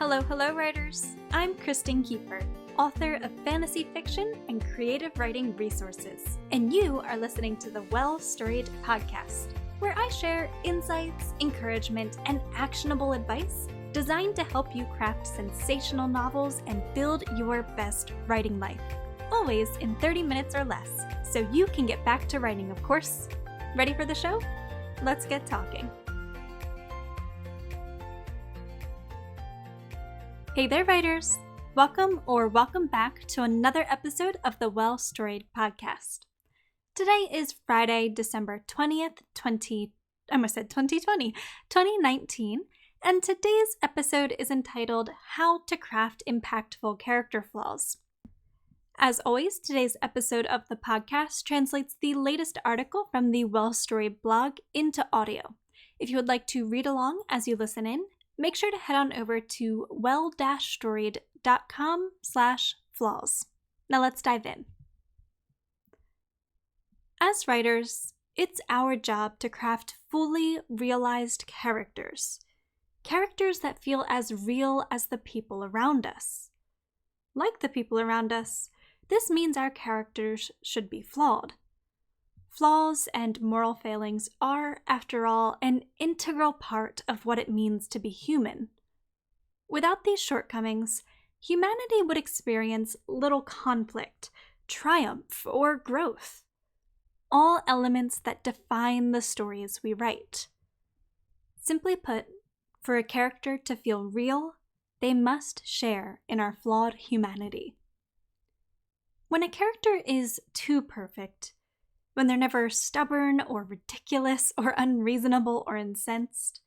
Hello, writers! I'm Kristen Kiefer, author of fantasy fiction and creative writing resources, and you are listening to the Well-Storied podcast, where I share insights, encouragement, and actionable advice designed to help you craft sensational novels and build your best writing life, always in 30 minutes or less, so you can get back to writing, of course. Ready for the show? Let's get talking. Hey there, writers! Welcome back to another episode of the Well-Storied podcast. Today is Friday, December 20th, 2019, and today's episode is entitled How to Craft Impactful Character Flaws. As always, today's episode of the podcast translates the latest article from the Well-Storied blog into audio. If you would like to read along as you listen in, make sure to head on over to well-storied.com/flaws. Now let's dive in. As writers, it's our job to craft fully realized characters. Characters that feel as real as the people around us. Like the people around us, this means our characters should be flawed. Flaws and moral failings are, after all, an integral part of what it means to be human. Without these shortcomings, humanity would experience little conflict, triumph, or growth. All elements that define the stories we write. Simply put, for a character to feel real, they must share in our flawed humanity. When a character is too perfect, when they're never stubborn or ridiculous or unreasonable or incensed,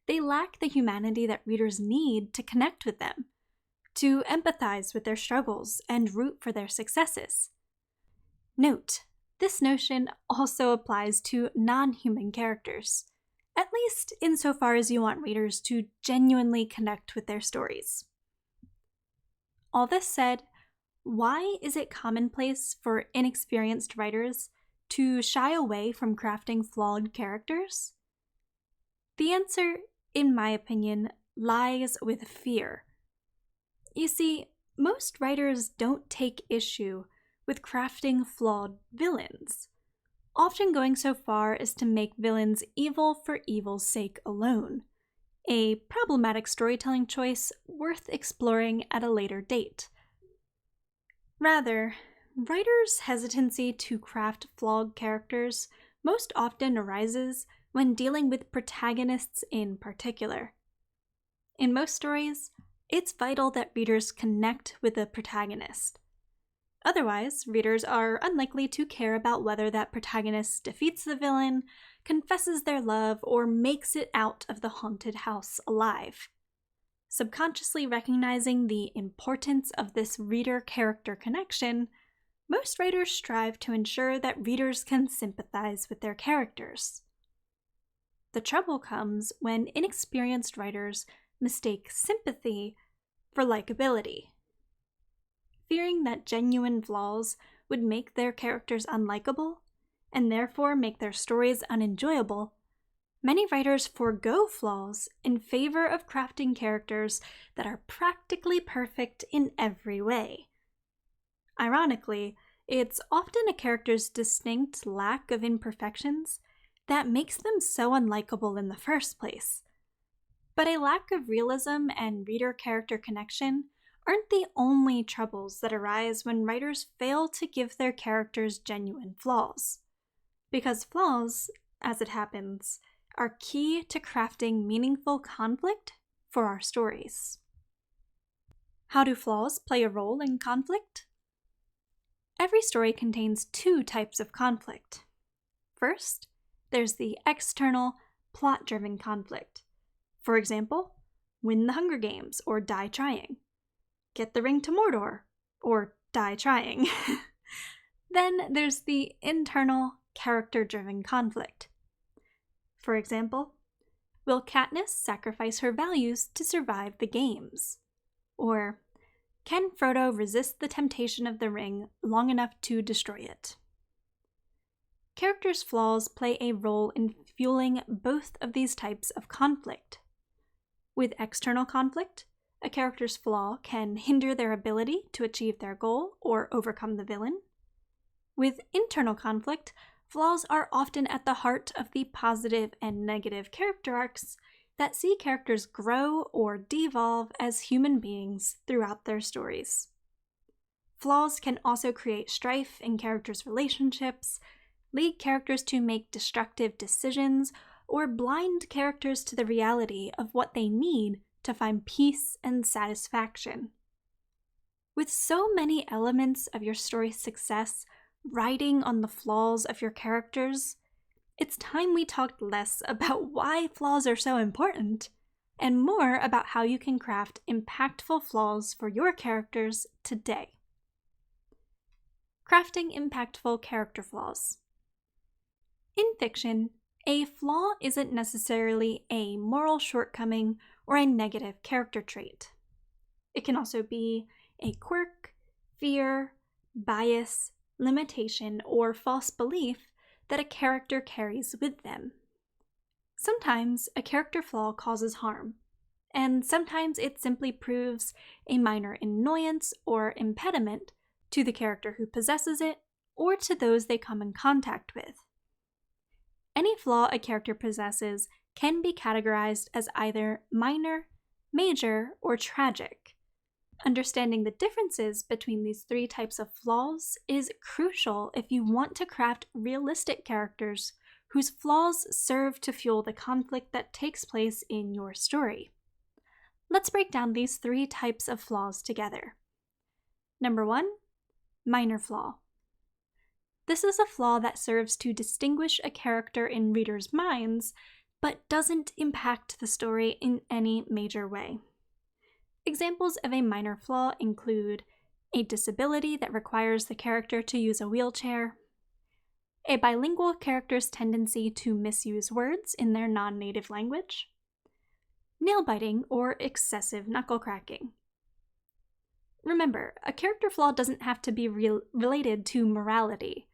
they lack the humanity that readers need to connect with them, to empathize with their struggles and root for their successes. Note, this notion also applies to non-human characters, at least insofar as you want readers to genuinely connect with their stories. All this said, why is it commonplace for inexperienced writers to shy away from crafting flawed characters? The answer, in my opinion, lies with fear. You see, most writers don't take issue with crafting flawed villains, often going so far as to make villains evil for evil's sake alone, a problematic storytelling choice worth exploring at a later date. Rather, writers' hesitancy to craft flawed characters most often arises when dealing with protagonists in particular. In most stories, it's vital that readers connect with the protagonist. Otherwise, readers are unlikely to care about whether that protagonist defeats the villain, confesses their love, or makes it out of the haunted house alive. Subconsciously recognizing the importance of this reader-character connection, most writers strive to ensure that readers can sympathize with their characters. The trouble comes when inexperienced writers mistake sympathy for likability. Fearing that genuine flaws would make their characters unlikable, and therefore make their stories unenjoyable, many writers forego flaws in favor of crafting characters that are practically perfect in every way. Ironically, it's often a character's distinct lack of imperfections that makes them so unlikable in the first place. But a lack of realism and reader-character connection aren't the only troubles that arise when writers fail to give their characters genuine flaws. Because flaws, as it happens, are key to crafting meaningful conflict for our stories. How do flaws play a role in conflict? Every story contains two types of conflict. First, there's the external, plot-driven conflict. For example, win the Hunger Games or die trying. Get the ring to Mordor or die trying. Then there's the internal, character-driven conflict. For example, will Katniss sacrifice her values to survive the games? Or, can Frodo resist the temptation of the ring long enough to destroy it? Characters' flaws play a role in fueling both of these types of conflict. With external conflict, a character's flaw can hinder their ability to achieve their goal or overcome the villain. With internal conflict, flaws are often at the heart of the positive and negative character arcs that see characters grow or devolve as human beings throughout their stories. Flaws can also create strife in characters' relationships, lead characters to make destructive decisions, or blind characters to the reality of what they need to find peace and satisfaction. With so many elements of your story's success riding on the flaws of your characters, it's time we talked less about why flaws are so important and more about how you can craft impactful flaws for your characters today. Crafting impactful character flaws. In fiction, a flaw isn't necessarily a moral shortcoming or a negative character trait. It can also be a quirk, fear, bias, limitation, or false belief that a character carries with them. Sometimes a character flaw causes harm, and sometimes it simply proves a minor annoyance or impediment to the character who possesses it or to those they come in contact with. Any flaw a character possesses can be categorized as either minor, major, or tragic. Understanding the differences between these three types of flaws is crucial if you want to craft realistic characters whose flaws serve to fuel the conflict that takes place in your story. Let's break down these three types of flaws together. Number 1, minor flaw. This is a flaw that serves to distinguish a character in readers' minds, but doesn't impact the story in any major way. Examples of a minor flaw include a disability that requires the character to use a wheelchair, a bilingual character's tendency to misuse words in their non-native language, nail biting or excessive knuckle cracking. Remember, a character flaw doesn't have to be related to morality.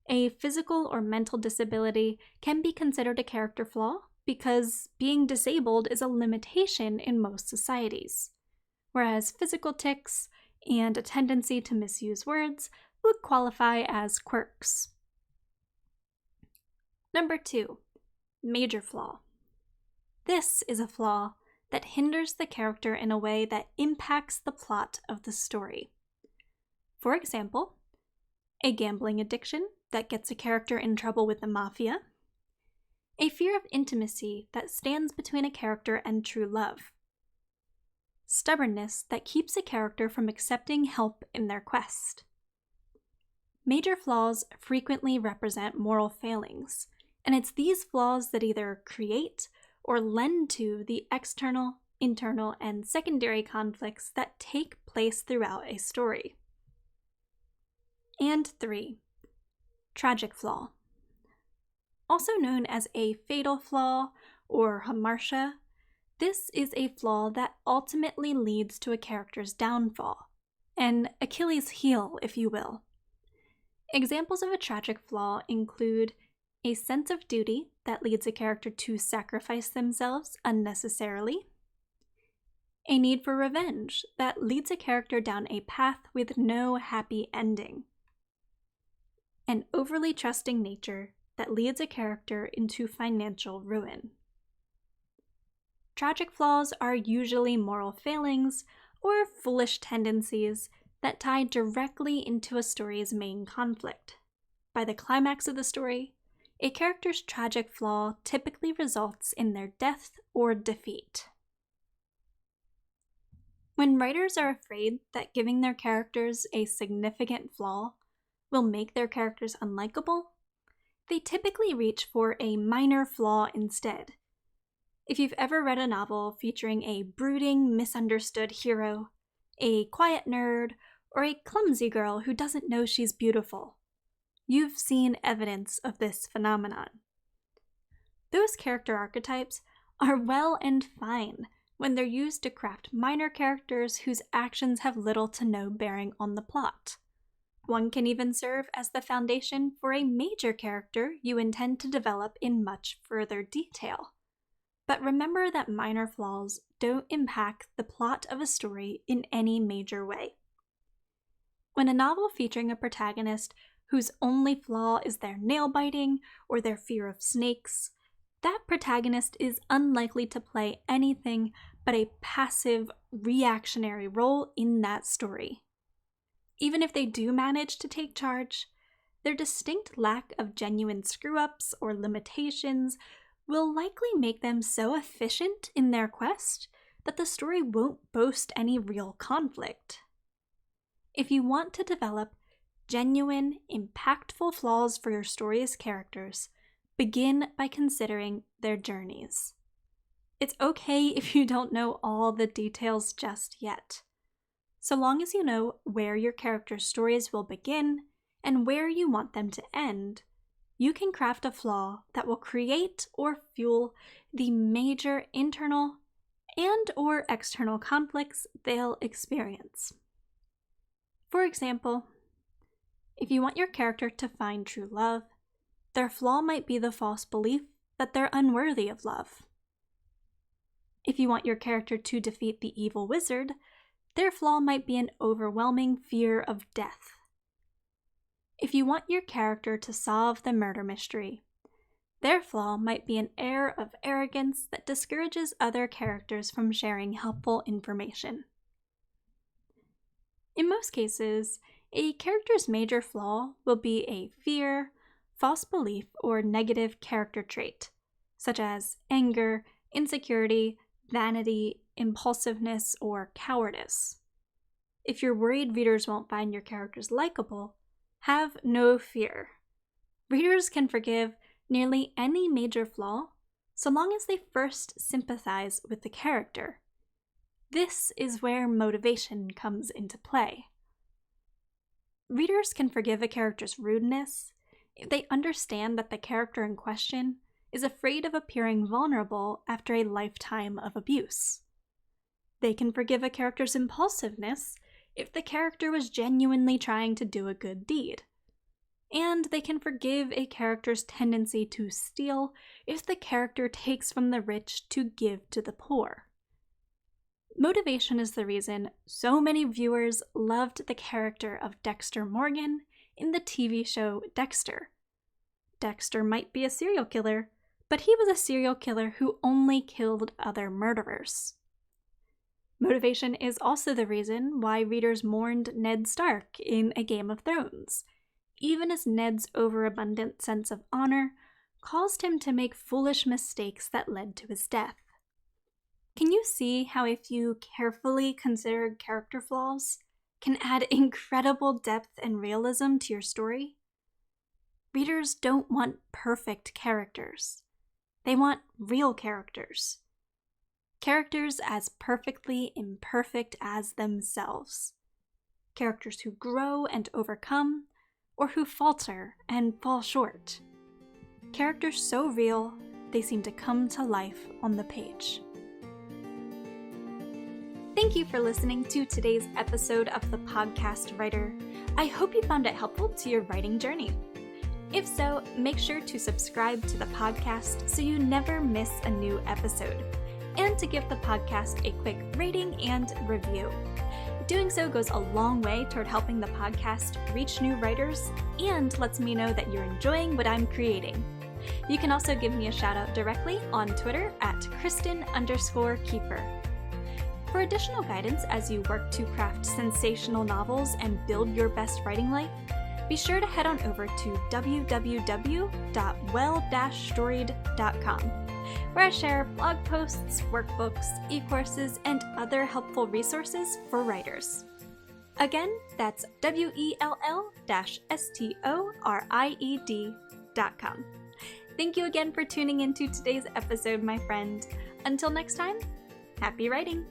A physical or mental disability can be considered a character flaw because being disabled is a limitation in most societies, whereas physical tics and a tendency to misuse words would qualify as quirks. Number 2, major flaw. This is a flaw that hinders the character in a way that impacts the plot of the story. For example, a gambling addiction that gets a character in trouble with the mafia, a fear of intimacy that stands between a character and true love, stubbornness that keeps a character from accepting help in their quest. Major flaws frequently represent moral failings, and it's these flaws that either create or lend to the external, internal, and secondary conflicts that take place throughout a story. And 3, tragic flaw. Also known as a fatal flaw or hamartia, this is a flaw that ultimately leads to a character's downfall, an Achilles heel, if you will. Examples of a tragic flaw include a sense of duty that leads a character to sacrifice themselves unnecessarily, a need for revenge that leads a character down a path with no happy ending, an overly trusting nature that leads a character into financial ruin. Tragic flaws are usually moral failings or foolish tendencies that tie directly into a story's main conflict. By the climax of the story, a character's tragic flaw typically results in their death or defeat. When writers are afraid that giving their characters a significant flaw will make their characters unlikable, they typically reach for a minor flaw instead. If you've ever read a novel featuring a brooding, misunderstood hero, a quiet nerd, or a clumsy girl who doesn't know she's beautiful, you've seen evidence of this phenomenon. Those character archetypes are well and fine when they're used to craft minor characters whose actions have little to no bearing on the plot. One can even serve as the foundation for a major character you intend to develop in much further detail. but remember that minor flaws don't impact the plot of a story in any major way. When a novel featuring a protagonist whose only flaw is their nail-biting or their fear of snakes, that protagonist is unlikely to play anything but a passive, reactionary role in that story. Even if they do manage to take charge, their distinct lack of genuine screw-ups or limitations will likely make them so efficient in their quest that the story won't boast any real conflict. If you want to develop genuine, impactful flaws for your story's characters, begin by considering their journeys. It's okay if you don't know all the details just yet. So long as you know where your character's stories will begin and where you want them to end, you can craft a flaw that will create or fuel the major internal and/or external conflicts they'll experience. For example, if you want your character to find true love, their flaw might be the false belief that they're unworthy of love. If you want your character to defeat the evil wizard, their flaw might be an overwhelming fear of death. If you want your character to solve the murder mystery, their flaw might be an air of arrogance that discourages other characters from sharing helpful information. In most cases, a character's major flaw will be a fear, false belief, or negative character trait, such as anger, insecurity, vanity, impulsiveness, or cowardice. If you're worried readers won't find your characters likable, have no fear. Readers can forgive nearly any major flaw so long as they first sympathize with the character. This is where motivation comes into play. Readers can forgive a character's rudeness if they understand that the character in question is afraid of appearing vulnerable after a lifetime of abuse. They can forgive a character's impulsiveness if the character was genuinely trying to do a good deed. And they can forgive a character's tendency to steal if the character takes from the rich to give to the poor. Motivation is the reason so many viewers loved the character of Dexter Morgan in the TV show Dexter. Dexter might be a serial killer, but he was a serial killer who only killed other murderers. Motivation is also the reason why readers mourned Ned Stark in A Game of Thrones, even as Ned's overabundant sense of honor caused him to make foolish mistakes that led to his death. Can you see how a few carefully considered character flaws can add incredible depth and realism to your story? Readers don't want perfect characters. They want real characters. Characters as perfectly imperfect as themselves. Characters who grow and overcome, or who falter and fall short. Characters so real, they seem to come to life on the page. Thank you for listening to today's episode of The Podcast Writer. I hope you found it helpful to your writing journey. If so, make sure to subscribe to the podcast so you never miss a new episode, and to give the podcast a quick rating and review. Doing so goes a long way toward helping the podcast reach new writers and lets me know that you're enjoying what I'm creating. You can also give me a shout out directly on Twitter at Kristen_Keeper. For additional guidance as you work to craft sensational novels and build your best writing life, be sure to head on over to www.well-storied.com, where I share blog posts, workbooks, e-courses, and other helpful resources for writers. Again, that's well-storied.com. Thank you again for tuning into today's episode, my friend. Until next time, happy writing!